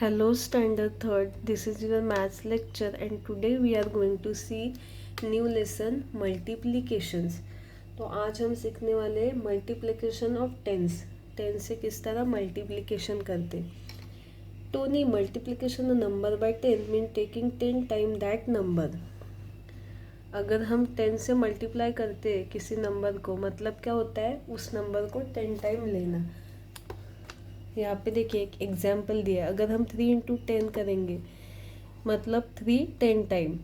Hello Standard Third, this is your maths lecture and today we are going to see new lesson multiplications। तो आज हम सीखने वाले हैं मल्टीप्लिकेशन ऑफ टेंस। टेंस से किस तरह मल्टीप्लिकेशन करते। तो नहीं, multiplication number by 10 mean taking 10 time that number. अगर हम 10 से मल्टीप्लाई करते हैं किसी नंबर को, मतलब क्या होता है, उस नंबर को 10 टाइम लेना। यहाँ पे देखिए एक एग्जाम्पल दिया है, अगर हम 3 इंटू 10 करेंगे मतलब 3 10 टाइम,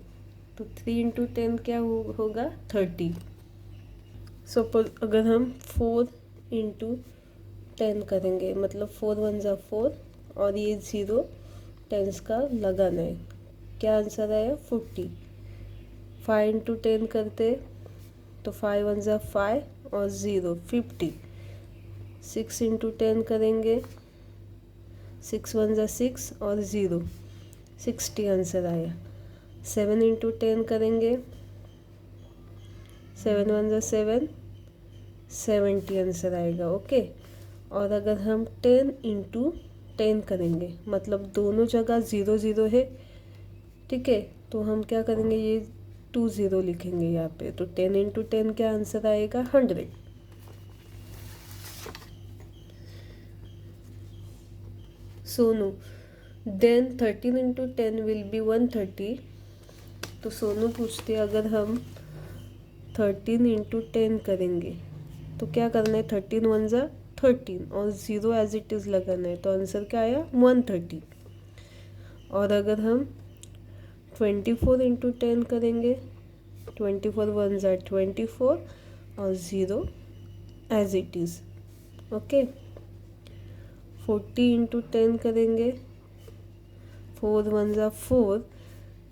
तो 3 इंटू 10 क्या होगा 30। सपोज अगर हम 4 इंटू 10 करेंगे मतलब 4 वन ज़ा 4 और ये 0 टेंस का लगाना है, क्या आंसर आया 40। 5 इंटू 10 करते तो 5 वन ज़ा 5 और 0 50। 6 इंटू 10 करेंगे 6 वन ज़ा 6 और 0 60 आंसर आया। 7 इंटू 10 करेंगे 7 वन ज़ा 7 70 आंसर आएगा। ओके, और अगर हम 10 इंटू 10 करेंगे मतलब दोनों जगह 0 0 है, ठीक है, तो हम क्या करेंगे, ये 2 0 लिखेंगे यहाँ पे, तो 10 इंटू 10 क्या आंसर आएगा 100। Sonu, then 13 into 10 will be 130। तो सोनू पूछते हैं अगर हम 13 इंटू 10 करेंगे तो क्या करना है, 13 वन ज़ा 13 और 0 एज इट इज़ लगाना है, तो आंसर क्या आया 130। और अगर हम 24 इंटू 10 करेंगे 24 वन ज़ा 24 और 0 as it is. Okay, 40 into 10 करेंगे 4 वन ज़ा 4,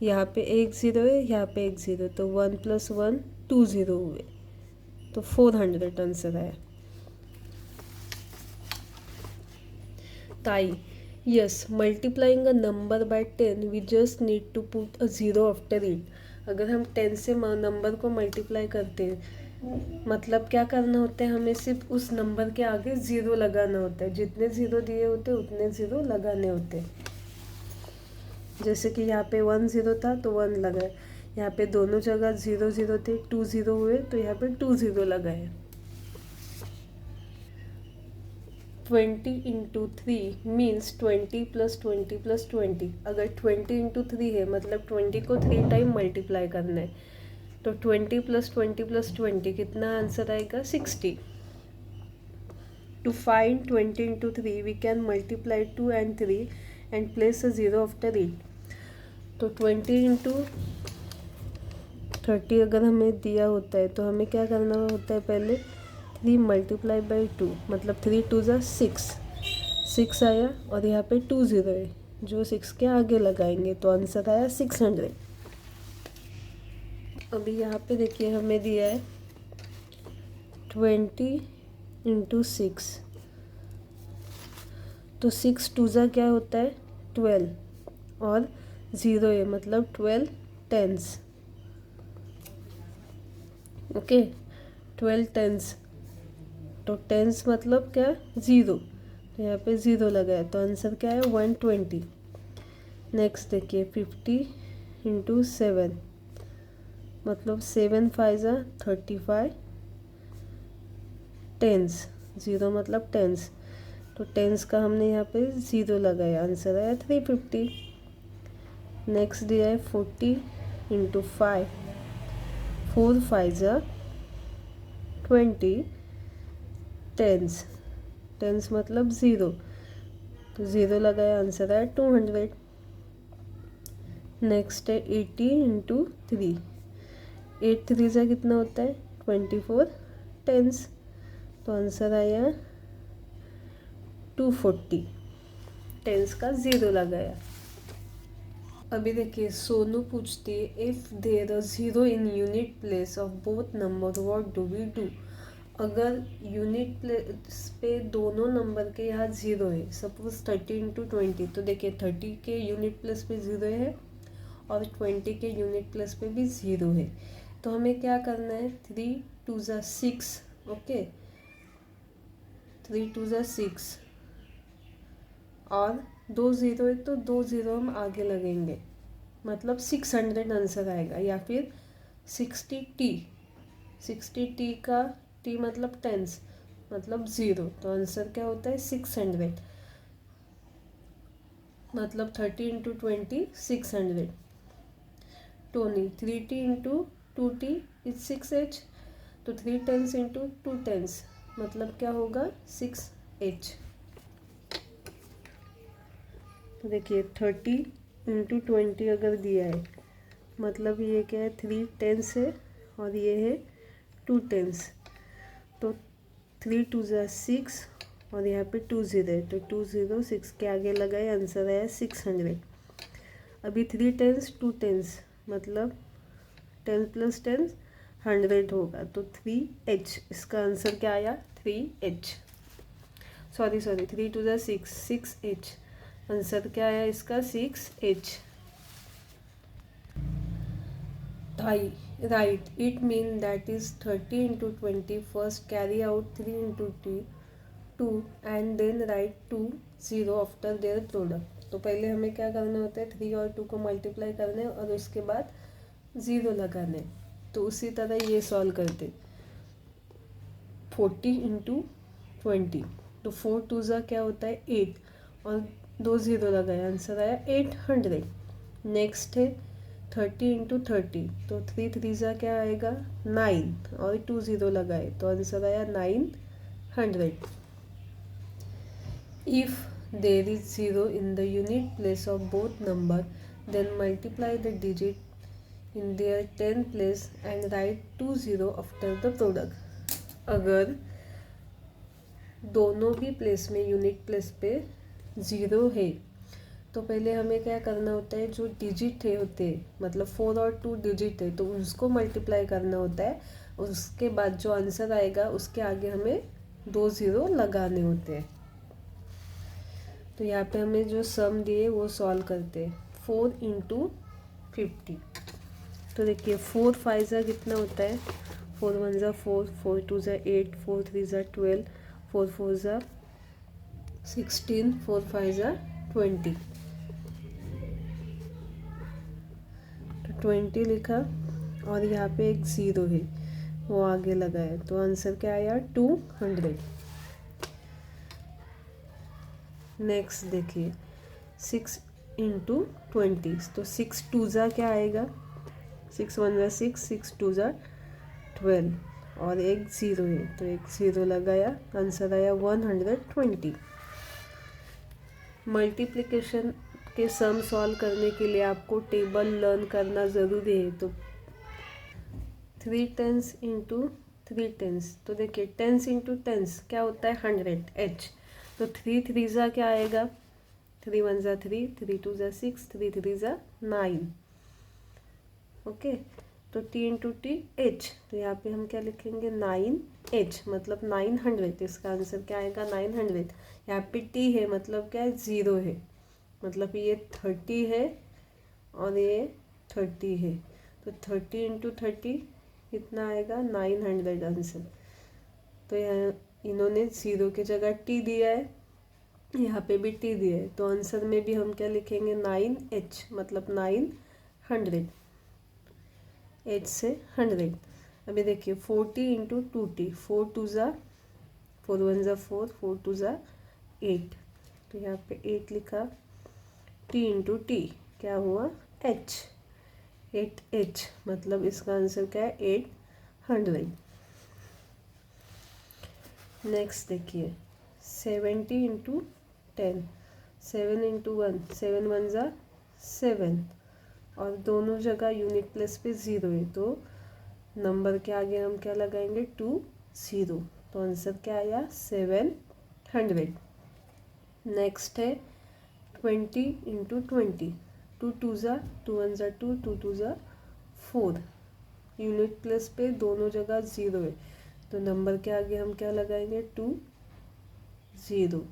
यहाँ पे एक 0 है, यहाँ पे एक 0, तो 1 + 1 2 0 हुए, तो 400 आंसर आया। ताई, yes, multiplying a number by 10 we just need to put a 0 after it. अगर हम 10 से नंबर को मल्टीप्लाई करते हैं मतलब क्या करना होता है, हमें सिर्फ उस नंबर के आगे 0 लगाना होता है, जितने 0 दिए होते हैं उतने 0 लगाने होते हैं। जैसे कि यहाँ पे 1 0 था तो 1 लगाए, यहाँ पे दोनों जगह 0 0 थे, 2 0 हुए तो यहाँ पे 2 0 लगाए। 20 इंटू 3 मीन्स 20 + 20 + 20। अगर 20 इंटू 3 है मतलब 20 को 3 टाइम मल्टीप्लाई करना है, तो 20 + 20 + 20 कितना आंसर आएगा 60। To find 20 into 3 we can multiply 2 and 3 and place a 0 after it. तो 20 इंटू 30 अगर हमें दिया होता है तो हमें क्या करना होता है, पहले 3 मल्टीप्लाई बाई 2 मतलब 3 2 ज़ा 6 आया, और यहाँ पे 2 0 है, जो 6 के आगे लगाएंगे तो आंसर आया 600। अभी यहाँ पे देखिए हमें दिया है 20 इंटू 6, तो 6 2 ज़ा क्या होता है 12 और 0 है मतलब 12 टेंस। ओके, 12 टेंस, तो टेंस मतलब क्या 0, तो यहाँ पे 0 लगाया तो आंसर क्या है 120। नेक्स्ट देखिए 50 इंटू 7 मतलब 7 5 ज़ा 35 टेंस, 0 मतलब टेंस, तो टेंस का हमने यहाँ पे 0 लगाया, आंसर आया 350। नेक्स्ट दिया है 40 इंटू 5 4 5 ज़ा 20 टेंस, टेंस मतलब 0, तो 0 लगाया, आंसर आया 200। नेक्स्ट है 80 इंटू 3, 8 3 ज़ा कितना होता है 24 टेंस, तो आंसर आया 240, टेंस का 0 लगाया। अभी देखिए सोनू पूछती है if there a 0 in unit place of both number what do we do. अगर यूनिट प्लेस पे दोनों नंबर के यहाँ 0 है, सपोज 30 इंटू 20, तो देखिए 30 के यूनिट प्लेस पे 0 है और 20 के यूनिट प्लेस पे भी 0 है, तो हमें क्या करना है 3 2 ज़ा 6। ओके, 3 2 ज़ा 6, और 2 ज़ीरो है तो 2 ज़ीरो हम आगे लगेंगे, मतलब 600 आंसर आएगा। या फिर 60t, 60t का t मतलब टेंस, मतलब ज़ीरो, तो आंसर क्या होता है 600, मतलब 30 into 20 600। Tony 3t into 2t is 6h, तो 3 टेंस इंटू 2 टेंस मतलब क्या होगा 6h। तो देखिए 30 इंटू 20 अगर दिया है मतलब ये क्या है 3 टेंस है और ये है 2 टेंस, तो 3 टू ज़ा 6 और यहाँ पे 2 ज़ीरो है, तो 2 ज़ीरो 6 के आगे लगाए, आंसर आया 600। अभी 3 टेंस 2 टेंस मतलब 10 प्लस 10 100 होगा, तो 3h, इसका आंसर क्या आया 3h। सॉरी 3 टू ज़ा 6h, आंसर क्या आया इसका 6h। ढाई, right, it mean that is 30 into 20, first carry out 3 into 2 and then write 2 zero after their product. तो पहले हमें क्या करना होता है 3 और 2 को मल्टीप्लाई करने और उसके बाद ज़ीरो लगाने। तो उसी तरह ये सॉल्व करते 40 इंटू 20, तो 4 टू ज़ा क्या होता है 8 और 2 ज़ीरो लगाया, आंसर आया 800। नेक्स्ट है 30 इंटू 30, तो 3 थ्री ज़ा क्या आएगा 9 और 2 ज़ीरो लगाए, तो आंसर आया 900। If there is zero in the unit place of both number, then multiply the digit in their 10 place and write 2 zero after the product. अगर दोनों ही प्लेस में यूनिट प्लेस पे ज़ीरो है तो पहले हमें क्या करना होता है, जो डिजिट है होते हैं मतलब 4 और 2 डिजिट है तो उसको मल्टीप्लाई करना होता है, उसके बाद जो आंसर आएगा उसके आगे हमें 2 ज़ीरो लगाने होते हैं। तो यहाँ पे हमें जो सम दिए वो सॉल्व करते हैं 4 इंटू 50। तो देखिए 4 5 ज़ा कितना होता है 4 1 ज़ा 4, 4 2 ज़ा 8, 4 3 ज़ा 12, 4 4 ज़ा 16, 4 5 ज़ा 20, तो 20 लिखा और यहाँ पे एक ज़ीरो है वो आगे लगाया, तो आंसर क्या आया 200। नेक्स्ट देखिए 6 इंटू 20, तो 6 टू ज़ा क्या आएगा 6 1 ज़ा 6, 6 2 ज़ा 12 और एक ज़ीरो है तो एक ज़ीरो लगाया, आंसर आया 120। मल्टीप्लिकेशन के सम सॉल्व करने के लिए आपको टेबल लर्न करना ज़रूरी है। तो 3 टेंस इंटू 3 टेंस, तो देखिए टेंस इंटू टेंस क्या होता है 100h, तो 3 थ्री ज़ा क्या आएगा 3 1 ज़ा 3, 3 2 ज़ा 6, 3 3 ज़ा 9, ओके। तो t इंटू टी एच, तो यहाँ पे हम क्या लिखेंगे 9h मतलब 900, इसका आंसर क्या आएगा 900। यहाँ पे t है मतलब क्या है ज़ीरो है, मतलब ये 30 है और ये 30 है, तो 30 इंटू 30 कितना आएगा 900 आंसर। तो यहाँ इन्होंने ज़ीरो की जगह t दिया है, यहाँ पे भी t दिया है, तो आंसर में भी हम क्या लिखेंगे 9h मतलब 900, h से 100। अभी देखिए 40 इंटू 2t, 4 टू ज़ा 4 1 ज़ा 4, 4 टू ज़ा 8, तो यहाँ पे 8 लिखा, t इंटू टी क्या हुआ h, 8h मतलब इसका आंसर क्या है 800। नेक्स्ट देखिए 70 इंटू 10, 7 इंटू 1, 7 1 ज़ा 7 और दोनों जगह यूनिट प्लेस पे ज़ीरो है, तो नंबर के आगे हम क्या लगाएंगे 2 ज़ीरो, तो आंसर क्या आया 700। नेक्स्ट है 20 इंटू 20, 2 2 ज़ा 2 1 ज़ा 2, 2 2 ज़ा 4, यूनिट प्लेस पे दोनों जगह ज़ीरो है, तो नंबर के आगे हम क्या लगाएंगे 2 ज़ीरो।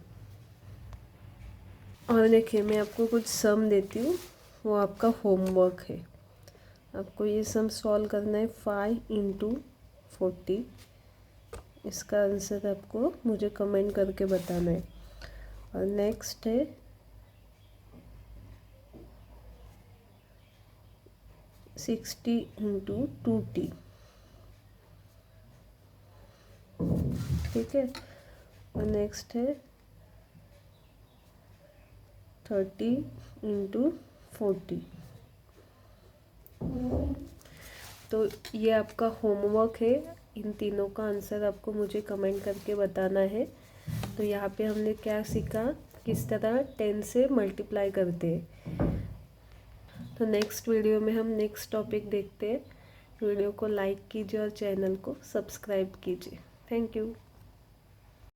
और देखिए मैं आपको कुछ सम देती हूँ, वो आपका होमवर्क है, आपको ये सम सॉल्व करना है 5 इंटू 40, इसका आंसर आपको मुझे कमेंट करके बताना है। और नेक्स्ट है 60 इंटू 2t, ठीक है। और नेक्स्ट है 30 इंटू 40। तो ये आपका होमवर्क है, इन तीनों का आंसर आपको मुझे कमेंट करके बताना है। तो यहाँ पे हमने क्या सीखा, किस तरह 10 से मल्टीप्लाई करते हैं। तो नेक्स्ट वीडियो में हम नेक्स्ट टॉपिक देखते हैं। वीडियो को लाइक कीजिए और चैनल को सब्सक्राइब कीजिए। Thank you.